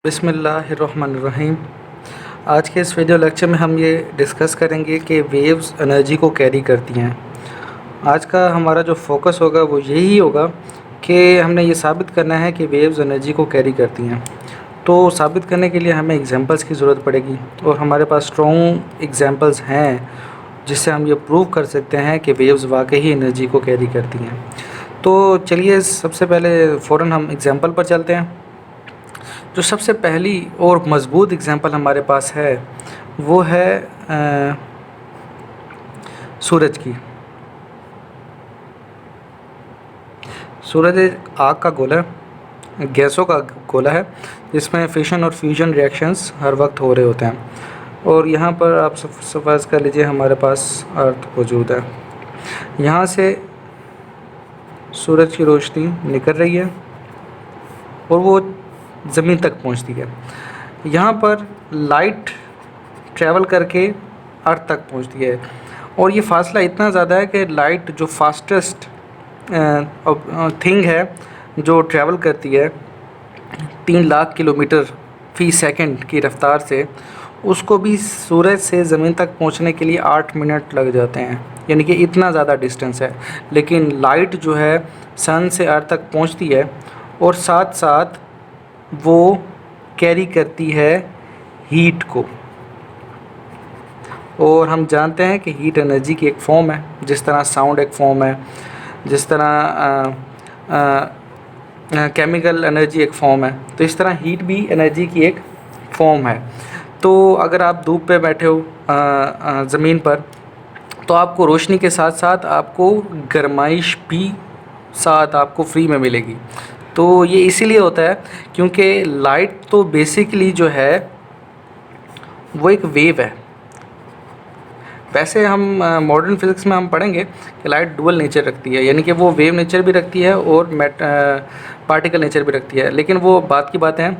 बिस्मिल्लाहिर्रहमानिर्रहीम। आज के इस वीडियो लेक्चर में हम ये डिस्कस करेंगे कि वेव्स एनर्जी को कैरी करती हैं। आज का हमारा जो फोकस होगा वो यही होगा कि हमने ये साबित करना है कि वेव्स एनर्जी को कैरी करती हैं। तो साबित करने के लिए हमें एग्जांपल्स की ज़रूरत पड़ेगी और हमारे पास स्ट्रॉन्ग एग्जांपल्स हैं जिससे हम ये प्रूव कर सकते हैं कि वेव्स वाकई एनर्जी को कैरी करती हैं। तो चलिए सबसे पहले फ़ौरन हम एग्जांपल पर चलते हैं। जो सबसे पहली और मज़बूत एग्ज़ाम्पल हमारे पास है वो है सूरज की। सूरज एक आग का गोला है, गैसों का गोला है जिसमें फिशन और फ्यूजन रिएक्शंस हर वक्त हो रहे होते हैं। और यहाँ पर आप फर्ज़ कर लीजिए हमारे पास अर्थ मौजूद है। यहाँ से सूरज की रोशनी निकल रही है और वो ज़मीन तक पहुंचती है। यहाँ पर लाइट ट्रैवल करके अर्थ तक पहुंचती है और ये फासला इतना ज़्यादा है कि लाइट जो फास्टेस्ट थिंग है जो ट्रैवल करती है 3 लाख किलोमीटर फ़ी सेकंड की रफ़्तार से, उसको भी सूरज से ज़मीन तक पहुंचने के लिए 8 मिनट लग जाते हैं। यानी कि इतना ज़्यादा डिस्टेंस है, लेकिन लाइट जो है सन से अर्थ तक पहुंचती है और साथ साथ वो कैरी करती है हीट को। और हम जानते हैं कि हीट एनर्जी की एक फॉर्म है, जिस तरह साउंड एक फॉर्म है, जिस तरह केमिकल एनर्जी एक फॉर्म है, तो इस तरह हीट भी एनर्जी की एक फॉर्म है। तो अगर आप धूप पे बैठे हो ज़मीन पर, तो आपको रोशनी के साथ साथ आपको गर्माइश भी साथ आपको फ्री में मिलेगी। तो ये इसीलिए होता है क्योंकि लाइट तो बेसिकली जो है वो एक वेव है। वैसे हम मॉडर्न फिज़िक्स में हम पढ़ेंगे कि लाइट डुअल नेचर रखती है, यानी कि वो वेव नेचर भी रखती है और पार्टिकल नेचर भी रखती है, लेकिन वो बात की बात है।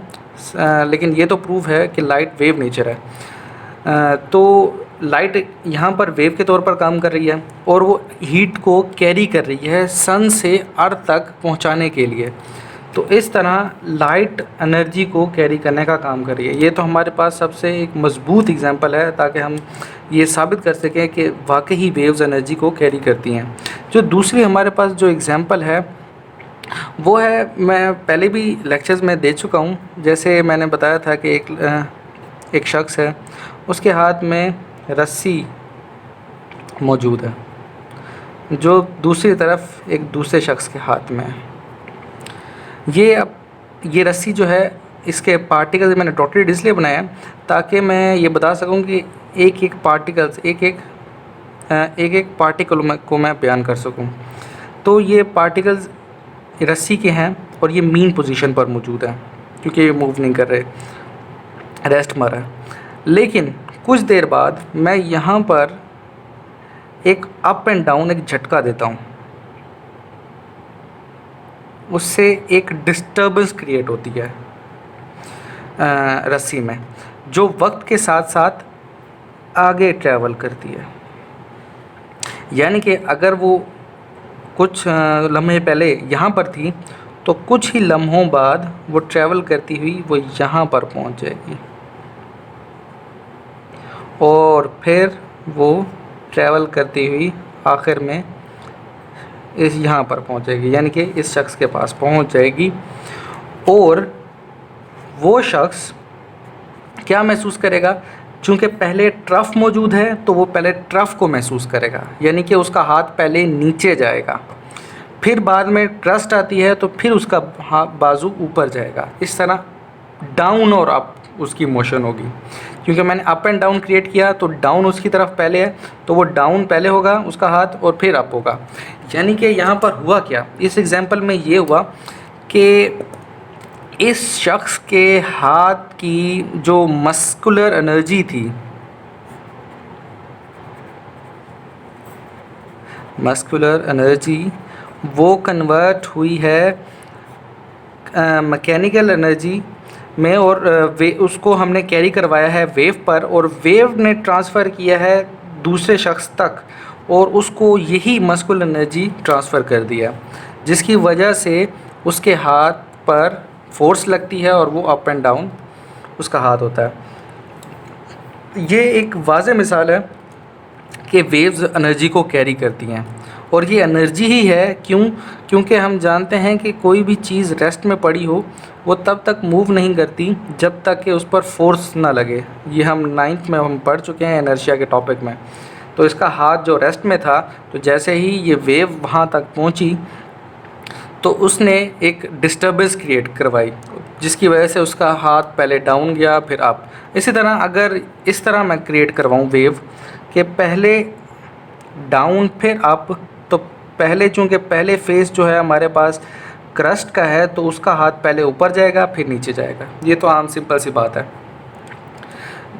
लेकिन ये तो प्रूफ है कि लाइट वेव नेचर है। तो लाइट यहाँ पर वेव के तौर पर काम कर रही है और वो हीट को कैरी कर रही है सन से अर्थ तक पहुँचाने के लिए। तो इस तरह लाइट एनर्जी को कैरी करने का काम कर रही है। ये तो हमारे पास सबसे एक मज़बूत एग्जांपल है ताकि हम ये साबित कर सकें कि वाकई वेव्स एनर्जी को कैरी करती हैं। जो दूसरी हमारे पास जो एग्जांपल है वो है, मैं पहले भी लेक्चर्स में दे चुका हूँ। जैसे मैंने बताया था कि एक शख्स है, उसके हाथ में रस्सी मौजूद है जो दूसरी तरफ एक दूसरे शख्स के हाथ में है। ये रस्सी जो है, इसके पार्टिकल्स मैंने डॉटेड इसलिए बनाया ताकि मैं ये बता सकूं कि एक एक पार्टिकल को मैं बयान कर सकूं। तो ये पार्टिकल्स रस्सी के हैं और ये मीन पोजीशन पर मौजूद है क्योंकि ये मूव नहीं कर रहे, रेस्ट मारा है। लेकिन कुछ देर बाद मैं यहाँ पर एक अप एंड डाउन एक झटका देता हूँ, उससे एक डिस्टर्बेंस क्रिएट होती है रस्सी में, जो वक्त के साथ साथ आगे ट्रैवल करती है। यानी कि अगर वो कुछ लम्हे पहले यहाँ पर थी तो कुछ ही लम्हों बाद वो ट्रैवल करती हुई वो यहाँ पर पहुँच जाएगी और फिर वो ट्रैवल करती हुई आखिर में इस यहाँ पर पहुँचेगी, यानी कि इस शख्स के पास पहुँच जाएगी। और वो शख्स क्या महसूस करेगा? चूँकि पहले ट्रफ मौजूद है तो वो पहले ट्रफ को महसूस करेगा, यानी कि उसका हाथ पहले नीचे जाएगा, फिर बाद में ट्रस्ट आती है तो फिर उसका बाजू ऊपर जाएगा। इस तरह डाउन और अप उसकी मोशन होगी। क्योंकि मैंने अप एंड डाउन क्रिएट किया तो डाउन उसकी तरफ पहले है, तो वो डाउन पहले होगा उसका हाथ और फिर अप होगा। यानी कि यहाँ पर हुआ क्या, इस एग्जांपल में ये हुआ कि इस शख्स के हाथ की जो मस्कुलर एनर्जी थी, मस्कुलर एनर्जी वो कन्वर्ट हुई है मैकेनिकल एनर्जी में और उसको हमने कैरी करवाया है वेव पर और वेव ने ट्रांसफ़र किया है दूसरे शख्स तक और उसको यही मस्कुलर एनर्जी ट्रांसफ़र कर दिया, जिसकी वजह से उसके हाथ पर फोर्स लगती है और वो अप एंड डाउन उसका हाथ होता है। ये एक वाज़ेह मिसाल है कि वेव्स एनर्जी को कैरी करती हैं, और ये एनर्जी ही है क्योंकि हम जानते हैं कि कोई भी चीज़ रेस्ट में पड़ी हो वो तब तक मूव नहीं करती जब तक कि उस पर फोर्स ना लगे। ये हम 9th में हम पढ़ चुके हैं इनर्शिया के टॉपिक में। तो इसका हाथ जो रेस्ट में था, तो जैसे ही ये वेव वहाँ तक पहुँची तो उसने एक डिस्टर्बेंस क्रिएट करवाई, जिसकी वजह से उसका हाथ पहले डाउन गया फिर अप। इसी तरह अगर इस तरह मैं क्रिएट करवाऊँ वेव कि पहले डाउन फिर अप, तो पहले चूँकि पहले फेस जो है हमारे पास क्रस्ट का है तो उसका हाथ पहले ऊपर जाएगा फिर नीचे जाएगा। ये तो आम सिंपल सी बात है।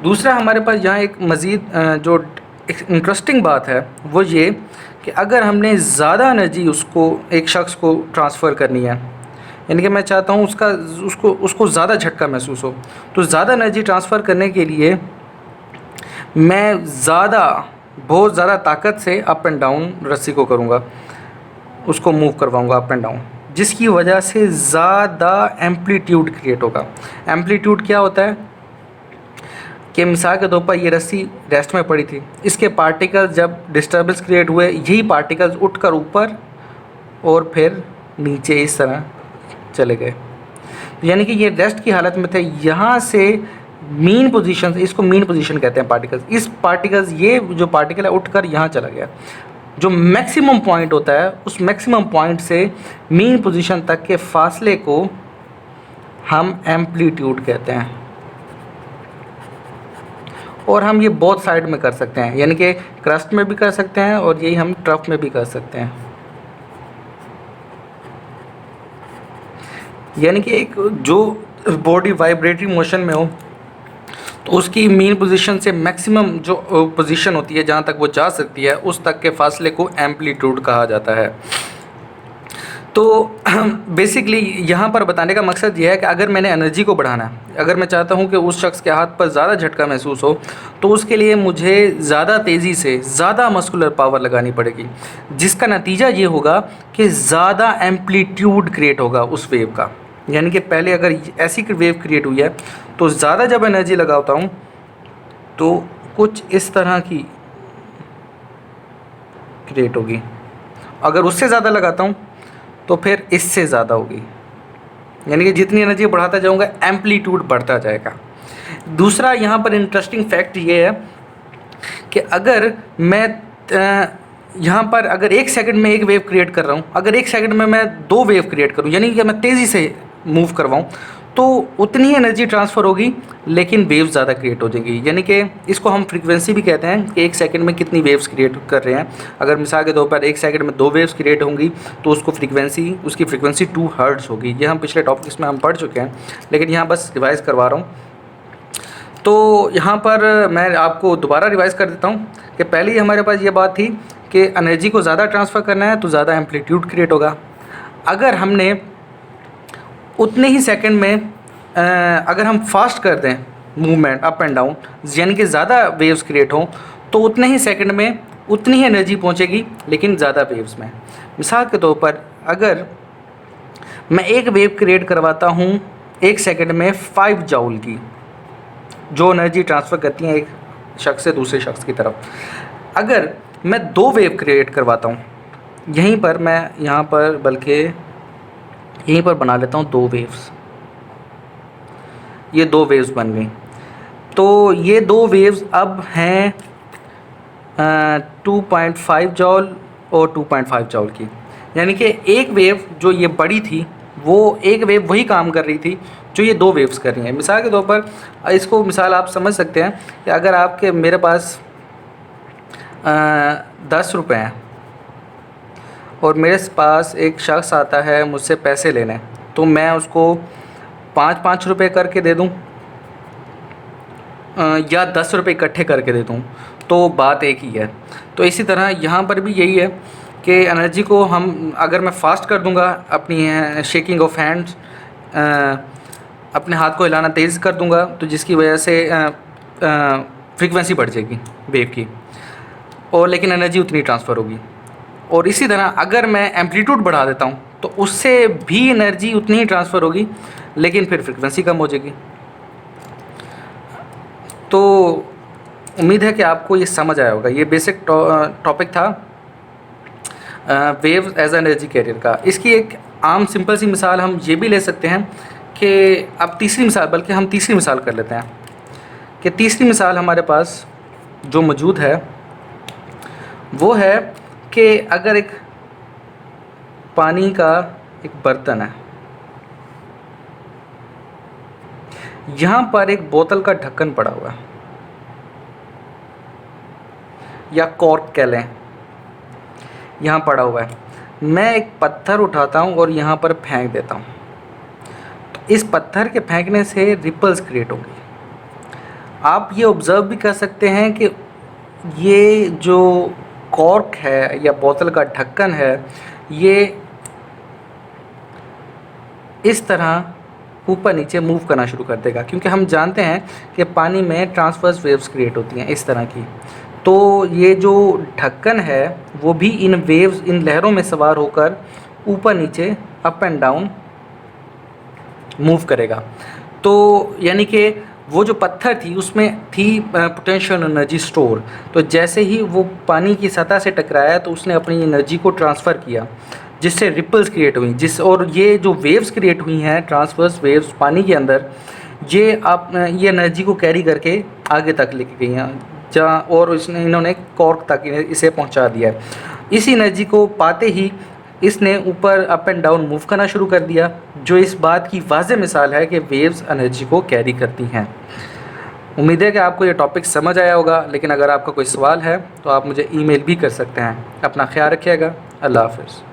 दूसरा हमारे पास यहाँ एक मज़ीद जो एक इंटरेस्टिंग बात है वो ये कि अगर हमने ज़्यादा एनर्जी एक शख्स को ट्रांसफ़र करनी है, यानी कि मैं चाहता हूँ उसको ज़्यादा झटका महसूस हो, तो ज़्यादा एनर्जी ट्रांसफ़र करने के लिए मैं बहुत ज़्यादा ताकत से अप एंड डाउन रस्सी को करूँगा, उसको मूव करवाऊँगा अप एंड डाउन, जिसकी वजह से ज़्यादा एम्पलीट्यूड क्रिएट होगा। एम्पलीट्यूड क्या होता है कि मिसाल के तौर पर ये रस्सी रेस्ट में पड़ी थी, इसके पार्टिकल्स जब डिस्टर्बेंस क्रिएट हुए, यही पार्टिकल्स उठकर ऊपर और फिर नीचे इस तरह चले गए। यानी कि ये रेस्ट की हालत में थे, यहाँ से मीन पोजीशन, इसको मीन पोजीशन कहते हैं पार्टिकल्स, ये जो पार्टिकल है उठकर यहाँ चला गया। जो मैक्सिमम पॉइंट होता है उस मैक्सिमम पॉइंट से मीन पोजीशन तक के फासले को हम एम्पलीट्यूड कहते हैं। और हम ये बोथ साइड में कर सकते हैं, यानी कि क्रस्ट में भी कर सकते हैं और यही हम ट्रफ में भी कर सकते हैं। यानी कि एक जो बॉडी वाइब्रेटरी मोशन में हो तो उसकी मीन पोजीशन से मैक्सिमम जो पोजीशन होती है जहाँ तक वो जा सकती है उस तक के फासले को एम्पलीट्यूड कहा जाता है। तो बेसिकली यहाँ पर बताने का मकसद ये है कि अगर मैंने एनर्जी को बढ़ाना है, अगर मैं चाहता हूँ कि उस शख्स के हाथ पर ज़्यादा झटका महसूस हो, तो उसके लिए मुझे ज़्यादा तेज़ी से ज़्यादा मस्कुलर पावर लगानी पड़ेगी, जिसका नतीजा ये होगा कि ज़्यादा एम्पलीट्यूड क्रिएट होगा उस वेव का। यानी कि पहले अगर ऐसी वेव क्रिएट हुई है तो ज़्यादा जब एनर्जी लगाता हूँ तो कुछ इस तरह की क्रिएट होगी, अगर उससे ज़्यादा लगाता हूँ तो फिर इससे ज़्यादा होगी। यानी कि जितनी एनर्जी बढ़ाता जाऊँगा एम्पलीट्यूड बढ़ता जाएगा। दूसरा यहाँ पर इंटरेस्टिंग फैक्ट ये है कि अगर मैं यहाँ पर अगर 1 सेकंड में एक वेव क्रिएट कर रहा हूँ, अगर 1 सेकंड में मैं 2 वेव क्रिएट करूँ, यानी कि मैं तेज़ी से मूव करवाऊँ, तो उतनी ही एनर्जी ट्रांसफ़र होगी लेकिन वेव ज़्यादा क्रिएट हो जाएंगी। यानी कि इसको हम फ्रीक्वेंसी भी कहते हैं कि 1 सेकंड में कितनी वेव्स क्रिएट कर रहे हैं। अगर मिसाल के तौर पर 1 सेकंड में 2 वेव्स क्रिएट होंगी तो उसकी फ्रीक्वेंसी 2 हर्ट्ज़ होगी। ये हम पिछले टॉपिक्स में हम पढ़ चुके हैं, लेकिन यहाँ बस रिवाइज़ करवा रहा हूँ। तो यहाँ पर मैं आपको दोबारा रिवाइज़ कर देता हूँ कि पहले ही हमारे पास ये बात थी कि एनर्जी को ज़्यादा ट्रांसफ़र करना है तो ज़्यादा एम्पलीट्यूड क्रिएट होगा। अगर हमने उतने ही सेकंड में अगर हम फास्ट कर दें मूवमेंट अप एंड डाउन, यानी कि ज़्यादा वेव्स क्रिएट हों, तो उतने ही सेकंड में उतनी ही एनर्जी पहुंचेगी लेकिन ज़्यादा वेव्स में। मिसाल के तौर पर अगर मैं एक वेव क्रिएट करवाता हूं 1 सेकंड में 5 जूल की, जो एनर्जी ट्रांसफ़र करती हैं एक शख्स से दूसरे शख्स की तरफ, अगर मैं 2 वेव क्रिएट करवाता हूँ, यहीं पर मैं यहाँ पर बल्कि यहीं पर बना लेता हूँ 2 वेव्स, ये 2 वेव्स बन गई। तो ये 2 वेव्स अब हैं 2.5 जॉल और 2.5 जॉल की। यानी कि एक वेव जो ये बड़ी थी वो एक वेव वही काम कर रही थी जो ये 2 वेव्स कर रही हैं। मिसाल के तौर पर इसको मिसाल आप समझ सकते हैं कि अगर आपके मेरे पास 10 रुपये हैं और मेरे पास एक शख्स आता है मुझसे पैसे लेने, तो मैं उसको 5-5 रुपये करके दे दूं या 10 रुपये इकट्ठे करके दे दूं, तो बात एक ही है। तो इसी तरह यहाँ पर भी यही है कि एनर्जी को हम अगर मैं फास्ट कर दूंगा, अपनी शेकिंग ऑफ हैंड्स, अपने हाथ को हिलाना तेज़ कर दूंगा, तो जिसकी वजह से फ्रीक्वेंसी बढ़ जाएगी वेव की, और लेकिन एनर्जी उतनी ट्रांसफ़र होगी। और इसी तरह अगर मैं एम्पलीट्यूड बढ़ा देता हूँ तो उससे भी एनर्जी उतनी ही ट्रांसफ़र होगी लेकिन फिर फ्रीक्वेंसी कम हो जाएगी। तो उम्मीद है कि आपको ये समझ आया होगा। ये बेसिक टॉपिक था वेव्स एज एनर्जी कैरियर का। इसकी एक आम सिंपल सी मिसाल हम ये भी ले सकते हैं कि अब तीसरी मिसाल, बल्कि हम तीसरी मिसाल कर लेते हैं कि तीसरी मिसाल हमारे पास जो मौजूद है वो है कि अगर एक पानी का एक बर्तन है, यहाँ पर एक बोतल का ढक्कन पड़ा हुआ है या कॉर्क कह लें, यहाँ पड़ा हुआ है। मैं एक पत्थर उठाता हूँ और यहाँ पर फेंक देता हूँ, तो इस पत्थर के फेंकने से रिपल्स क्रिएट होंगी। आप ये ऑब्ज़र्व भी कर सकते हैं कि ये जो कॉर्क है या बोतल का ढक्कन है, ये इस तरह ऊपर नीचे मूव करना शुरू कर देगा, क्योंकि हम जानते हैं कि पानी में ट्रांसवर्स वेव्स क्रिएट होती हैं इस तरह की। तो ये जो ढक्कन है वो भी इन वेव्स, इन लहरों में सवार होकर ऊपर नीचे, अप एंड डाउन मूव करेगा। तो यानी कि वो जो पत्थर थी उसमें थी पोटेंशियल एनर्जी स्टोर, तो जैसे ही वो पानी की सतह से टकराया तो उसने अपनी एनर्जी को ट्रांसफ़र किया, जिससे रिपल्स क्रिएट हुई, और ये जो वेव्स क्रिएट हुई हैं, ट्रांसवर्स वेव्स पानी के अंदर, ये एनर्जी को कैरी करके आगे तक लेके गई हैं, जहाँ और इन्होंने कॉर्क तक इसे पहुंचा दिया है। इस एनर्जी को पाते ही इसने ऊपर अप एंड डाउन मूव करना शुरू कर दिया, जो इस बात की वाज़ेह मिसाल है कि वेव्स एनर्जी को कैरी करती हैं। उम्मीद है कि आपको ये टॉपिक समझ आया होगा, लेकिन अगर आपका कोई सवाल है तो आप मुझे ईमेल भी कर सकते हैं। अपना ख्याल रखिएगा। अल्लाह हाफ़िज़।